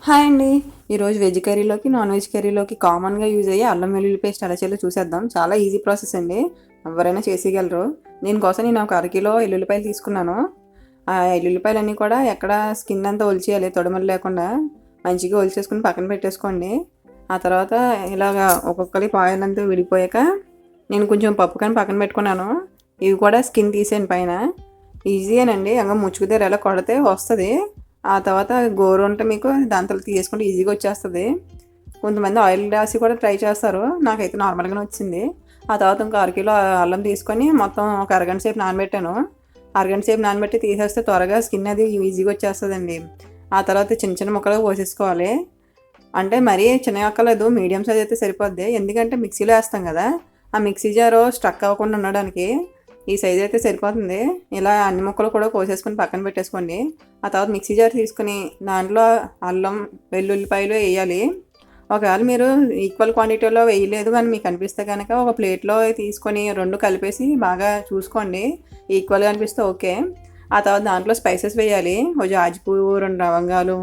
Hi అండి. ఈరోజు veg కర్రీలోకి నాన్ వెజ్ కర్రీలోకి కామన్గా యూజ్ అయ్యే అల్లం వెల్లుల్లి పేస్ట్ ఎలా చేయాలో చూసేద్దాం. చాలా ఈజీ ప్రాసెస్ అండి, ఎవరైనా చేసేయగలరు. దీనికోసం నేను ఒక అరకిలో ఎల్లుల్లిపాయలు తీసుకున్నాను. ఆ ఎల్లుల్లిపాయలన్నీ కూడా ఎక్కడ స్కిన్ అంతా ఒలిచేయాలి, తొడమలు లేకుండా మంచిగా ఒలిచేసుకుని పక్కన పెట్టేసుకోండి. ఆ తర్వాత ఇలాగా ఒక్కొక్కరి పాయలు అంతా విడిపోయాక నేను కొంచెం పప్పు కానీ పక్కన పెట్టుకున్నాను. ఇవి కూడా స్కిన్ తీసేయండి పైన. ఈజీయేనండి, ఇంకా ముచ్చుకుదేరు ఎలా కొడితే వస్తుంది. ఆ తర్వాత గోరు ఉంటే మీకు దాంతో తీసుకుంటే ఈజీగా వచ్చేస్తుంది. కొంతమంది ఆయిల్ రాసి కూడా ట్రై చేస్తారు, నాకైతే నార్మల్గానే వచ్చింది. ఆ తర్వాత ఇంకా అరకిలో అల్లం తీసుకొని మొత్తం ఒక అరగంట సేపు నానబెట్టాను. అరగంట సేపు నానబెట్టి తీసేస్తే త్వరగా స్కిన్ అది ఈజీగా వచ్చేస్తుందండి. ఆ తర్వాత చిన్న చిన్న ముక్కలు కోసేసుకోవాలి. అంటే మరీ చిన్న అక్కర్లేదు, మీడియం సైజ్ అయితే సరిపోద్ది. ఎందుకంటే మిక్సీలో వేస్తాం కదా, ఆ మిక్సీ జారు స్ట్రక్ అవ్వకుండా ఉండడానికి ఈ సైజ్ అయితే సరిపోతుంది. ఇలా అన్ని ముక్కలు కూడా కోసేసుకొని పక్కన పెట్టేసుకోండి. ఆ తర్వాత మిక్సీ జార్ తీసుకుని దాంట్లో అల్లం వెల్లుల్లిపాయలు వేయాలి. ఒకవేళ మీరు ఈక్వల్ క్వాంటిటీలో వేయలేదు కానీ మీకు అనిపిస్తే కనుక ఒక ప్లేట్లో తీసుకొని రెండు కలిపేసి బాగా చూసుకోండి, ఈక్వల్గా అనిపిస్తే ఓకే. ఆ తర్వాత దాంట్లో స్పైసెస్ వేయాలి. ఒక జాజి పువ్వు, 2 లవంగాలు,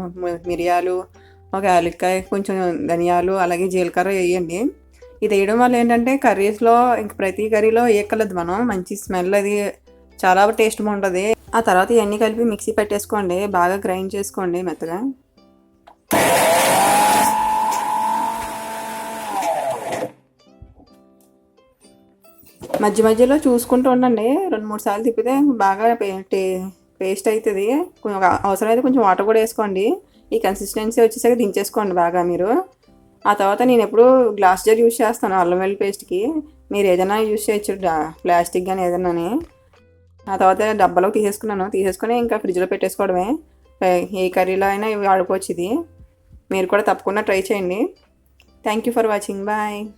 మిరియాలు, ఒక యాలక్కాయ, కొంచెం ధనియాలు, అలాగే జీలకర్ర వేయండి. ఇది వేయడం వల్ల ఏంటంటే కర్రీస్లో ఇంక ప్రతి కర్రీలో వేయక్కర్లేదు, మనం మంచి స్మెల్ అది చాలా టేస్ట్ బాగుంటుంది. ఆ తర్వాత ఇవన్నీ కలిపి మిక్సీ పెట్టేసుకోండి, బాగా గ్రైండ్ చేసుకోండి మెత్తగా. మధ్య మధ్యలో చూసుకుంటూ ఉండండి, 2-3 సార్లు తిప్పితే బాగా పేస్ట్ అవుతుంది. అవసరమైతే కొంచెం వాటర్ కూడా వేసుకోండి. ఈ కన్సిస్టెన్సీ వచ్చేసరికి దించేసుకోండి బాగా మీరు. ఆ తర్వాత నేను ఎప్పుడు గ్లాస్ జార్ యూజ్ చేస్తాను అల్లం వెల్లుల్లి పేస్ట్కి. మీరు ఏదైనా యూజ్ చేయొచ్చు, ప్లాస్టిక్ కానీ ఏదైనా. ఆ తర్వాత డబ్బాలో తీసేసుకొని ఇంకా ఫ్రిడ్జ్లో పెట్టేసుకోవడమే. ఏ కర్రీలో అయినా ఇవి వాడుకోవచ్చు. ఇది మీరు కూడా తప్పకుండా ట్రై చేయండి. Thank you for watching. Bye.